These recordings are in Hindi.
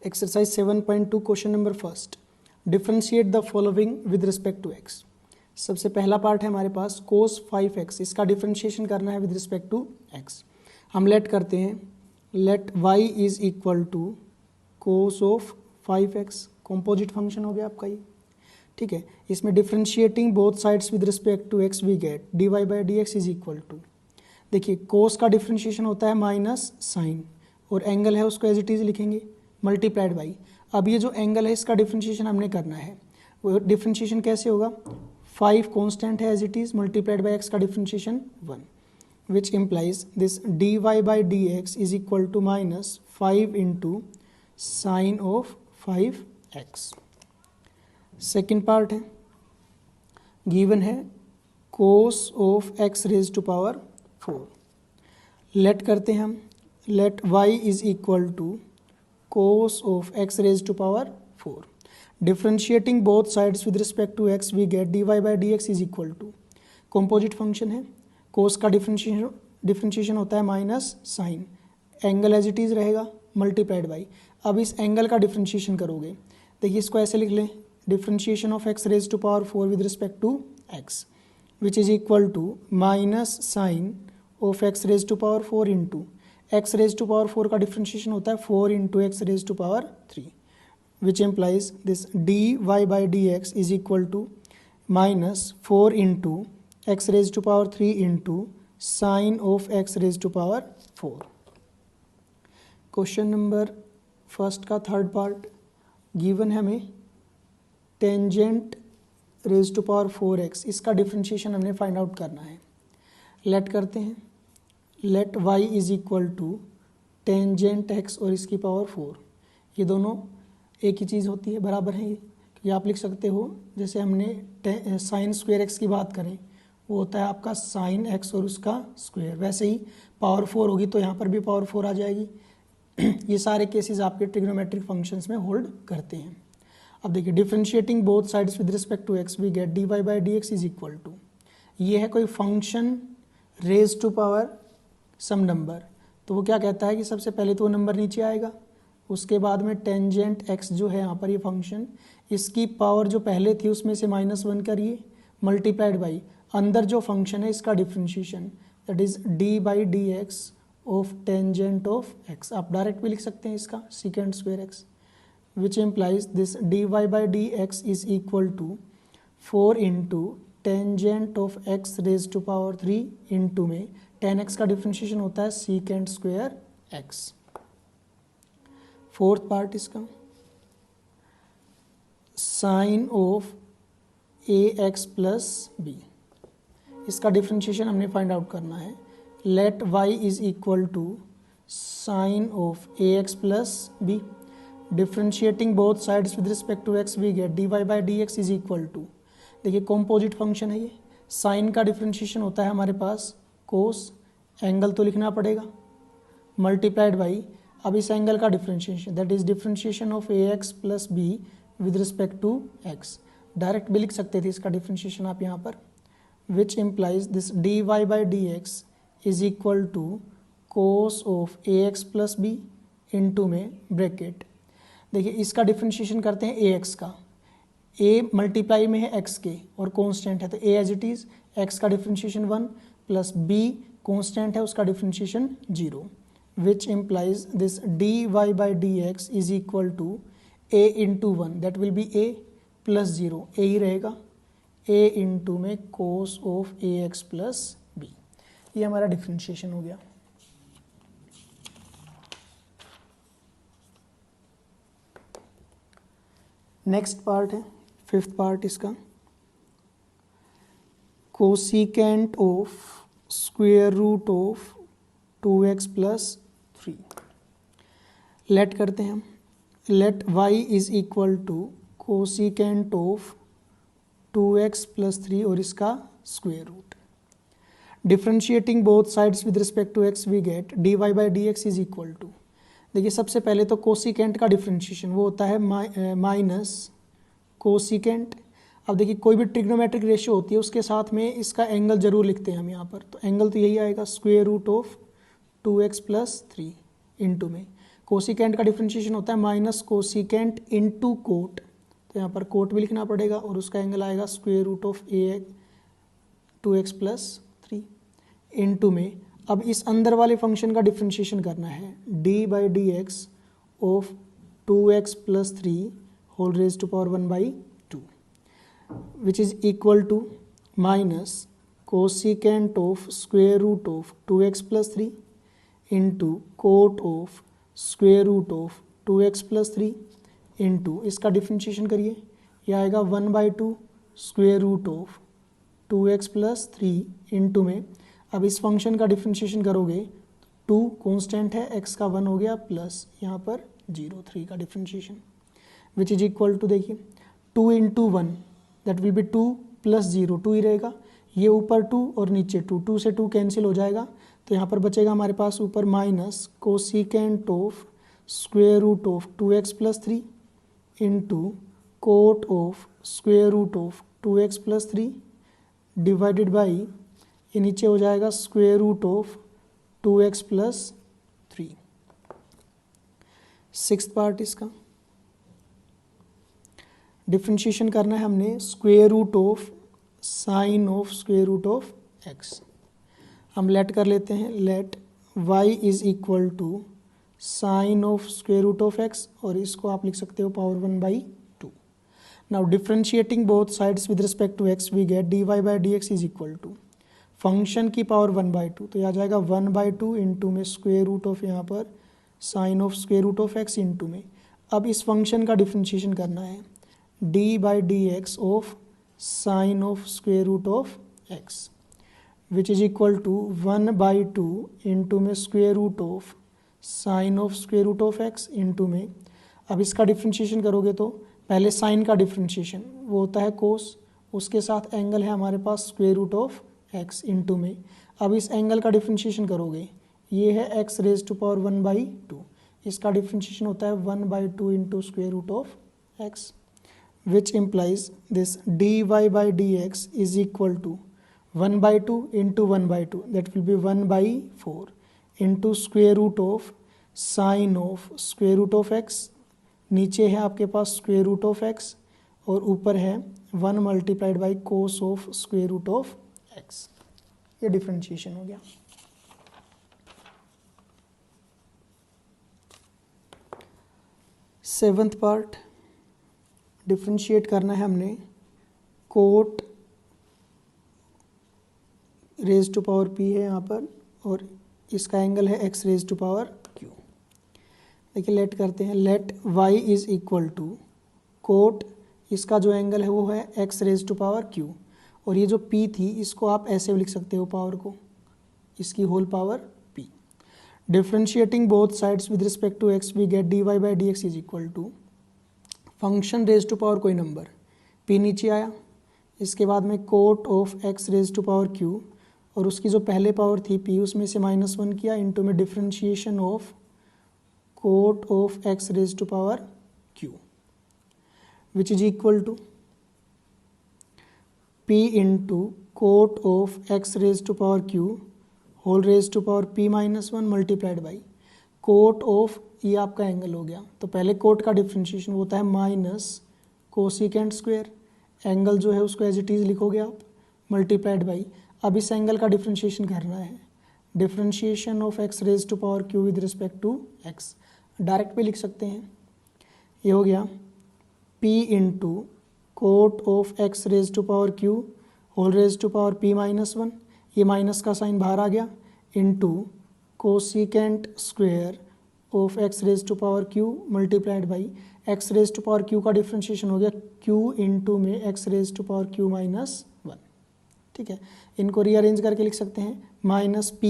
Exercise 7.2 question number first, differentiate the following with respect to x. सबसे पहला पार्ट है हमारे पास cos 5x, इसका डिफ्रेंशिएशन करना है विद रिस्पेक्ट टू x। हम लेट करते हैं, let y is equal to cos of 5x, composite function हो गया आपका ये, ठीक है। इसमें differentiating both sides with respect to x we get dy by d x is equal to, देखिए cos का डिफ्रेंशिएशन होता है माइनस साइन और एंगल है उसको एज इट इज़ लिखेंगे मल्टीप्लाइड बाई। अब ये जो एंगल है इसका डिफ्रेंशिएशन हमने करना है, वो डिफ्रेंशिएशन कैसे होगा, 5 कांस्टेंट है as it is multiplied by x का differentiation 1, which implies this dy by d x is equal to minus 5 into sine of 5x। Second part है, गिवन है cos of x raise to power 4। Let करते हैं हम, let y is equal to cos of x raised to power 4. Differentiating both sides with respect to x we get dy by dx is equal to, composite function है, cos का डिफ्रेंशिएशन होता है minus sine, angle as it is रहेगा मल्टीप्लाइड बाई। अब इस एंगल का डिफ्रेंशिएशन करोगे, देखिए इसको ऐसे लिख लें, differentiation of x raise to power 4 with respect to x which is equal to minus sine of x raise to power 4 into x raise to power 4 का डिफ्रेंशिएशन होता है 4 into x raise to power 3, which implies this dy by d x is equal to minus 4 into x raise to power 3 into sine of x raise to power 4। Question number first का थर्ड पार्ट, गिवन है हमें tangent raise to power 4x, इसका डिफ्रेंशिएशन हमने फाइंड आउट करना है। लेट करते हैं, let y is equal to tangent x और इसकी पावर 4, ये दोनों एक ही चीज़ होती है, बराबर है ये आप लिख सकते हो। जैसे हमने साइन स्क्वायर x की बात करें, वो होता है आपका साइन x और उसका स्क्वायर, वैसे ही पावर 4 होगी तो यहाँ पर भी पावर 4 आ जाएगी। ये सारे केसेस आपके ट्रिग्नोमेट्रिक फंक्शंस में होल्ड करते हैं। अब देखिए, differentiating both sides with respect to x we get dy by d x is equal to, ये है कोई function raise to power some number, तो वो क्या कहता है कि सबसे पहले तो वो नंबर नीचे आएगा, उसके बाद में टेंजेंट x जो है यहाँ पर ये फंक्शन, इसकी पावर जो पहले थी उसमें से -1 करिए मल्टीप्लाइड बाई अंदर जो फंक्शन है इसका differentiation, that is d by d x of tangent of x। आप डायरेक्ट भी लिख सकते हैं इसका second square x, which implies this dy by d x is equal to 4 into tangent of x raise to power 3 into में tan x का डिफ्रेंशिएशन होता है second square x। Fourth part इसका, sine of ax plus b, इसका डिफ्रेंशिएशन हमने फाइंड आउट करना है। Late y is equal to sine of ax plus b, differentiating both sides with respect to x we get dy by d x is equal to, देखिए कॉम्पोजिट फंक्शन है ये, साइन का डिफ्रेंशिएशन होता है हमारे पास कोस, एंगल तो लिखना पड़ेगा मल्टीप्लाइड बाई, अब इस एंगल का differentiation that is differentiation of ax plus b with respect to x, direct भी लिख सकते थे इसका डिफ्रेंशिएशन आप यहाँ पर, which implies this dy by d x is equal to cos of ax plus b into में ब्रैकेट, देखिए इसका डिफ्रेंशिएशन करते हैं ax का, a मल्टीप्लाई में है x के और कांस्टेंट है तो a as it is, x का डिफ्रेंशिएशन 1 प्लस b कांस्टेंट है उसका differentiation 0, which implies this dy by d x is equal to a into 1, that will be a plus 0, a ही रहेगा, a इंटू में cos of ax plus b, ये हमारा डिफ्रेंशिएशन हो गया। नेक्स्ट पार्ट है फिफ्थ पार्ट इसका, cosecant of square root of 2x plus 3। Let करते हैं हम, let y is equal to cosecant of 2x plus 3 और इसका square root, differentiating both sides with respect to x we get dy by d x is equal to, देखिए सबसे पहले तो कोसिकेंट का डिफ्रेंशिएशन वो होता है माइनस कोसिकेंट। अब देखिए कोई भी ट्रिग्नोमेट्रिक रेशियो होती है उसके साथ में इसका एंगल जरूर लिखते हैं हम यहाँ पर, तो एंगल तो यही आएगा square root of 2x plus 3 into में कोसिकेंट का डिफरेंशिएशन होता है माइनस कोसिकेंट इनटू कोट, तो यहाँ पर कोट भी लिखना पड़ेगा और उसका एंगल आएगा square root of a 2x plus 3 into में। अब इस अंदर वाले फंक्शन का डिफरेंशिएशन करना है, d by d x of 2x plus 3 whole raise to power 1/2 which is equal to minus cosecant of square root of 2x plus 3 into cot of square root of 2x plus 3 into इसका डिफरेंशिएशन करिए, यह आएगा 1/2 square root of 2x plus 3 into में। अब इस फंक्शन का डिफरेंशिएशन करोगे, 2 कांस्टेंट है, x का 1 हो गया प्लस यहाँ पर 0 3 का differentiation which is equal to, देखिए 2 into 1 that will be 2 plus 0 2 ही रहेगा, ये ऊपर 2 और नीचे 2, 2 से 2 कैंसिल हो जाएगा, तो यहाँ पर बचेगा हमारे पास ऊपर minus cosecant of square root of 2x plus 3 into cot of square root of 2x plus 3 divided by ये नीचे हो जाएगा square root of 2x plus 3। Sixth part इसका डिफरेंशिएशन करना है हमने square root of sine of square root of x। हम लेट कर लेते हैं, let y is equal to sine of square root of x और इसको आप लिख सकते हो power 1/2। Now differentiating both sides with respect to x we get dy by d x is equal to function की पावर 1/2, तो यह आ जाएगा 1/2 इंटू में स्क्वायर रूट ऑफ यहाँ पर sine of square root of x into में। अब इस फंक्शन का डिफरेंशिएशन करना है, d by d x of sine of square root of x which is equal to 1/2 into में square root of sine of square root of x into में। अब इसका डिफरेंशिएशन करोगे तो पहले साइन का डिफरेंशिएशन वो होता है कोस, उसके साथ एंगल है हमारे पास square root of x into में। अब इस एंगल का डिफरेंशिएशन करोगे, ये है x रेज टू पावर 1/2, इसका डिफरेंशिएशन होता है 1/2 into square root of x which implies this dy by d x is equal to 1/2 into 1/2 that will be 1/4 into square root of sine of square root of x, नीचे है आपके पास स्क्वायर रूट ऑफ x और ऊपर है 1 multiplied by cos of square root of x। ये डिफरेंशिएशन हो गया। सेवंथ पार्ट डिफरेंशिएट करना है हमने cot raise to power p है यहाँ पर और इसका एंगल है x raise to power q। देखिए लेट करते हैं, let y is equal to cot, इसका जो एंगल है वो है x raise to power q और ये जो p थी इसको आप ऐसे भी लिख सकते हो पावर को, इसकी whole power p। Differentiating both sides with respect to x we get dy by d x is equal to function raise to power कोई नंबर p नीचे आया, इसके बाद में cot of x raise to power q और उसकी जो पहले पावर थी p उसमें से -1 किया इंटू में differentiation of cot of x raise to power q which is equal to p into cot of x raise to power q whole raise to power p -1 multiplied by cot of, ये आपका एंगल हो गया, तो पहले कोट का डिफरेंशिएशन होता है माइनस कोसिकेंट स्क्वायर, एंगल जो है उसको एज इट इज़ लिखोगे आप मल्टीप्लाइड बाई, अब इस एंगल का डिफरेंशिएशन करना है, differentiation of x raise to power q with respect to x, direct पे लिख सकते हैं, ये हो गया p into cot of x raise to power q whole raise to power p -1, ये माइनस का साइन बाहर आ गया, into cosecant square of x raise to power q multiplied by x raise to power q का डिफरेंशिएशन हो गया q इंटू में x raise to power q -1। ठीक है, इनको रीअरेंज करके लिख सकते हैं, माइनस p,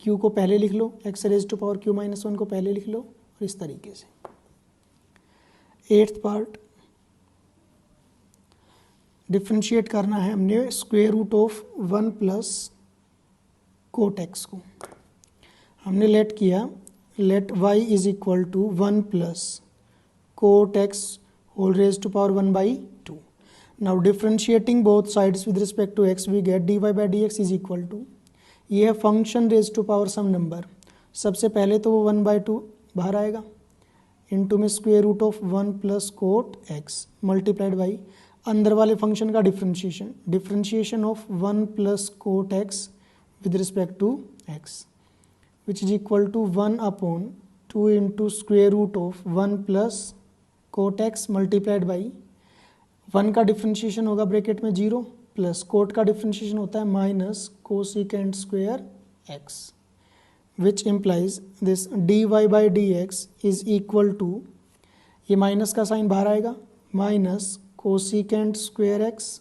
q को पहले लिख लो, x raise to power q -1 को पहले लिख लो और इस तरीके से। एट्थ पार्ट डिफरेंशिएट करना है हमने square root of 1 plus cot x को। हमने लेट किया, let y is equal to 1 plus cot x whole raise to power 1/2। Now differentiating both sides with respect to x we get dy by d x is equal to, ये है function raise to power some number, सबसे पहले तो वो 1/2 बाहर आएगा, इनटू में square root of 1 plus cot x multiplied by अंदर वाले फंक्शन का differentiation of 1 plus cot x with respect to x which is equal to 1 upon 2 into square root of 1 plus cot x multiplied by 1 का डिफरेंशिएशन होगा ब्रैकेट में 0 प्लस कोट का डिफरेंशिएशन होता है minus cosecant square x which implies this d y by d x is equal to, ये माइनस का साइन बाहर आएगा, minus cosecant square x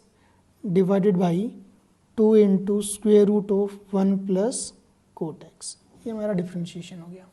divided by 2 into square root of 1 plus cot x. ये हमारा डिफरेंशिएशन हो गया।